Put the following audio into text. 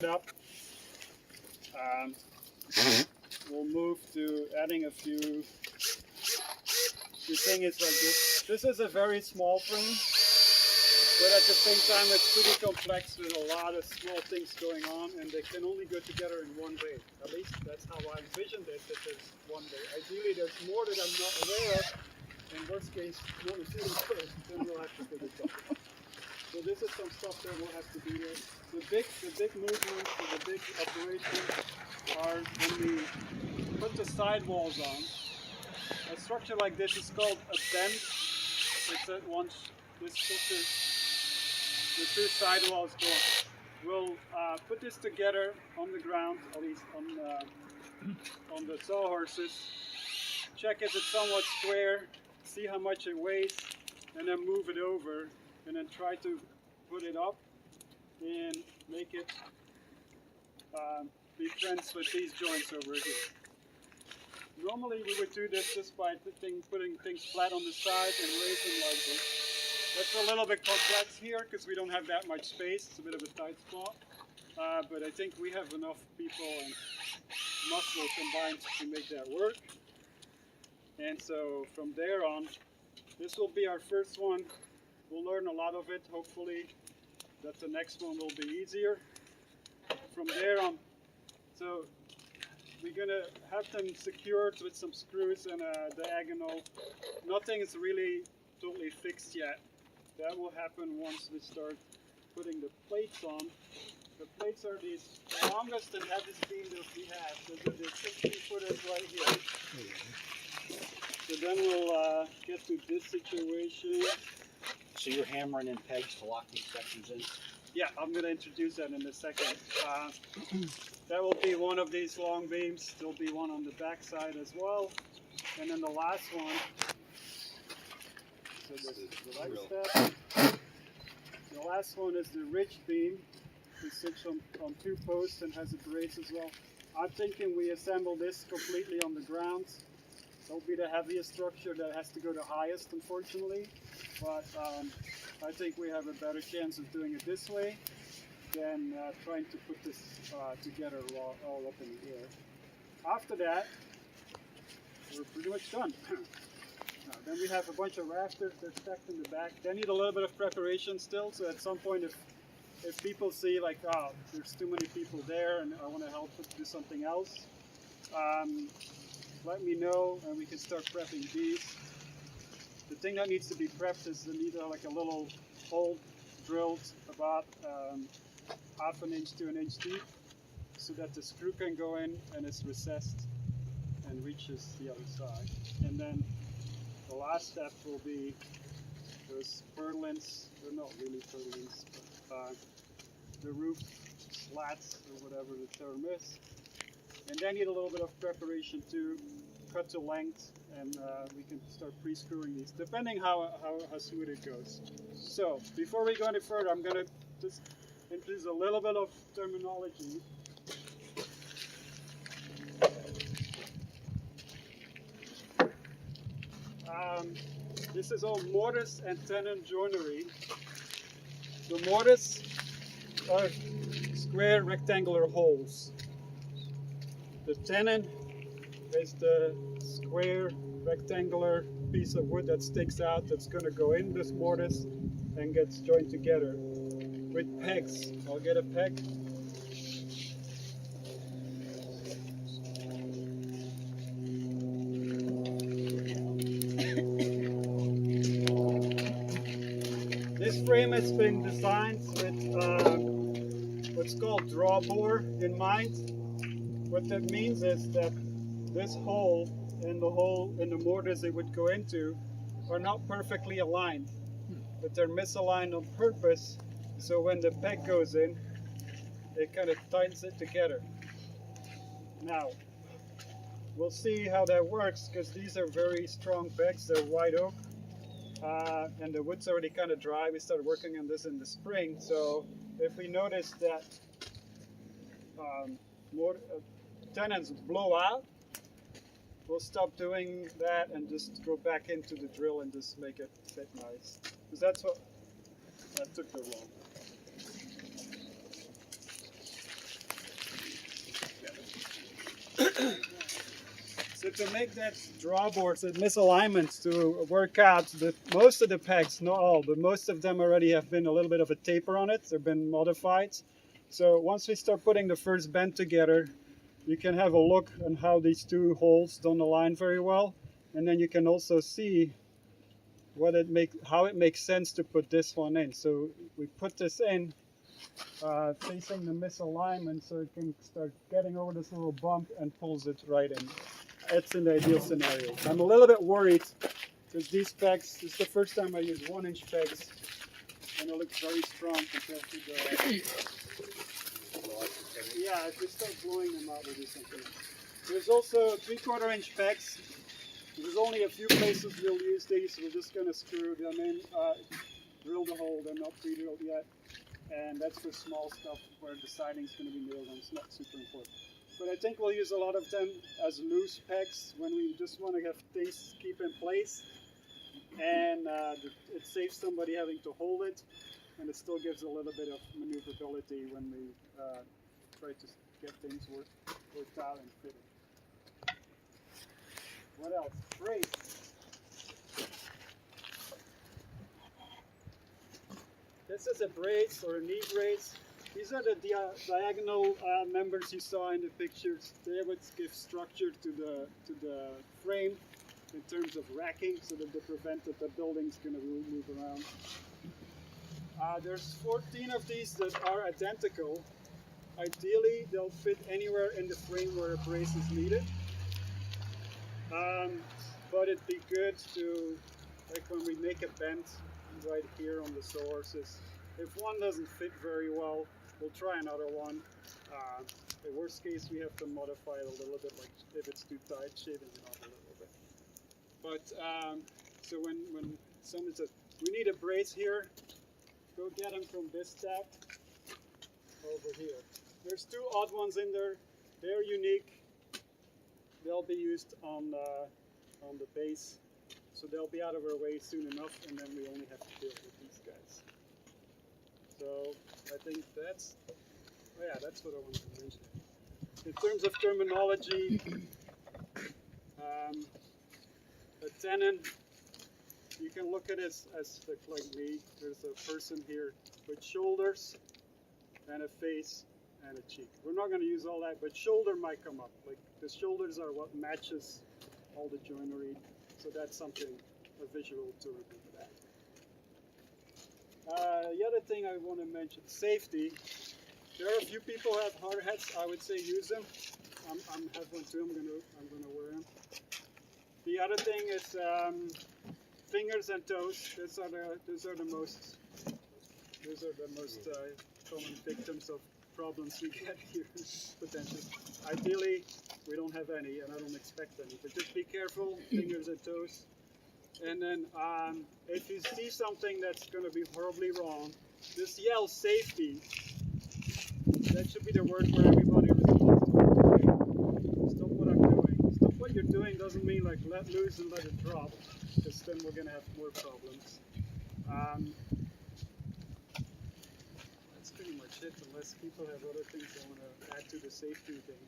up. We'll move to adding a few. The thing is like this. This is a very small frame, but at the same time it's pretty complex with a lot of small things going on, and they can only go together in one way. At least that's how I envisioned it, that there's one way. Ideally there's more that I'm not aware of. In worst case, no, we see them first, then we'll have to figure it out. So this is some stuff that will have to be there. The big movements, the big operations are when we put the sidewalls on. A structure like this is called a bend. It's at once this structure, the two sidewalls go. We'll put this together on the ground, at least on the sawhorses. Check if it's somewhat square, see how much it weighs, and then move it over, and then try to put it up and make it be friends with these joints over here. Normally we would do this just by putting things flat on the side and raising like this. That's a little bit complex here because we don't have that much space. It's a bit of a tight spot. But I think we have enough people and muscle combined to make that work. And so from there on, this will be our first one. We'll learn a lot of it, hopefully that the next one will be easier. From there on, so we're gonna have them secured with some screws and a diagonal. Nothing is really totally fixed yet. That will happen once we start putting the plates on. The plates are the longest and heaviest beam that we have. So they're the 60-footers right here. So then we'll get to this situation. So you're hammering in pegs to lock these sections in? Yeah, I'm going to introduce that in a second. That will be one of these long beams. There'll be one on the back side as well. And then the last one. So this is the right step. The last one is the ridge beam. It sits on two posts and has a brace as well. I'm thinking we assemble this completely on the ground. It'll be the heaviest structure that has to go the highest, unfortunately. But I think we have a better chance of doing it this way than trying to put this together all up in the air. After that, we're pretty much done. Then we have a bunch of rafters that are stacked in the back. They need a little bit of preparation still, so at some point if people see like, oh, there's too many people there and I want to help do something else, let me know and we can start prepping these. The thing that needs to be prepped is they need like a little hole drilled about half an inch to an inch deep so that the screw can go in and it's recessed and reaches the other side. And then the last step will be those purlins. They're not really purlins, but the roof slats or whatever the term is. And they need a little bit of preparation to cut to length, and we can start pre-screwing these, depending how smooth it goes. So before we go any further, I'm going to just introduce a little bit of terminology. This is all mortars and tenon joinery. The mortars are square rectangular holes. The tenon is the square rectangular piece of wood that sticks out that's going to go in this mortise and gets joined together with pegs. I'll get a peg. This frame has been designed with what's called draw bore in mind. What that means is that this hole and the hole in the mortise it would go into are not perfectly aligned, but they're misaligned on purpose, so when the peg goes in, it kind of tightens it together. Now, we'll see how that works, because these are very strong pegs. They're white oak, and the wood's already kind of dry. We started working on this in the spring, so if we notice that tenons blow out, we'll stop doing that and just go back into the drill and just make it fit nice. Because that's what that took the long. to make that drawboards, that misalignments to work out, most of the pegs, not all, but most of them already have been a little bit of a taper on it. They've been modified. So once we start putting the first bend together, you can have a look on how these two holes don't align very well. And then you can also see how it makes sense to put this one in. So we put this in facing the misalignment so it can start getting over this little bump and pulls it right in. It's an ideal scenario. I'm a little bit worried because these pegs, this is the first time I use 1-inch pegs and it looks very strong compared to the... Yeah, if we start blowing them out, we'll do something else. There's also 3/4 inch pegs. There's only a few places we'll use these. We're just going to screw them in, drill the hole. They're not pre-drilled yet. And that's for small stuff where the siding's going to be nailed on. It's not super important. But I think we'll use a lot of them as loose pegs when we just want to have things keep in place. And it saves somebody having to hold it. And it still gives a little bit of maneuverability when we try to get things worked out and fitted. What else? Brace. This is a brace or a knee brace. These are the diagonal members you saw in the pictures. They would give structure to the frame in terms of racking, so that they prevent that the building's going to move around. There's 14 of these that are identical. Ideally, they'll fit anywhere in the frame where a brace is needed. But it'd be good to, like when we make a bend right here on the sources, if one doesn't fit very well, we'll try another one. In worst case, we have to modify it a little bit, like if it's too tight, shaving it off a little bit. But, so when someone says, we need a brace here, go get them from this tab over here. There's two odd ones in there. They're unique. They'll be used on the base, so they'll be out of our way soon enough, and then we only have to deal with these guys. So I think that's what I wanted to mention. In terms of terminology, a tenon, you can look at it as like me. There's a person here with shoulders and a face and a cheek. We're not going to use all that, but shoulder might come up. Like the shoulders are what matches all the joinery, so that's something, a visual term for that. The other thing I want to mention, safety. There are a few people who have hard hats. I would say use them. I have one too. I'm gonna wear them. The other thing is fingers and toes. Those are the most common victims of problems we get here potentially. Ideally, we don't have any, and I don't expect any. But just be careful, fingers and toes. And then if you see something that's going to be horribly wrong, just yell safety. That should be the word where everybody responds to. Okay, stop what I'm doing. Stop what you're doing doesn't mean like let loose and let it drop, because then we're going to have more problems. That's pretty much it, unless people have other things they want to add to the safety thing.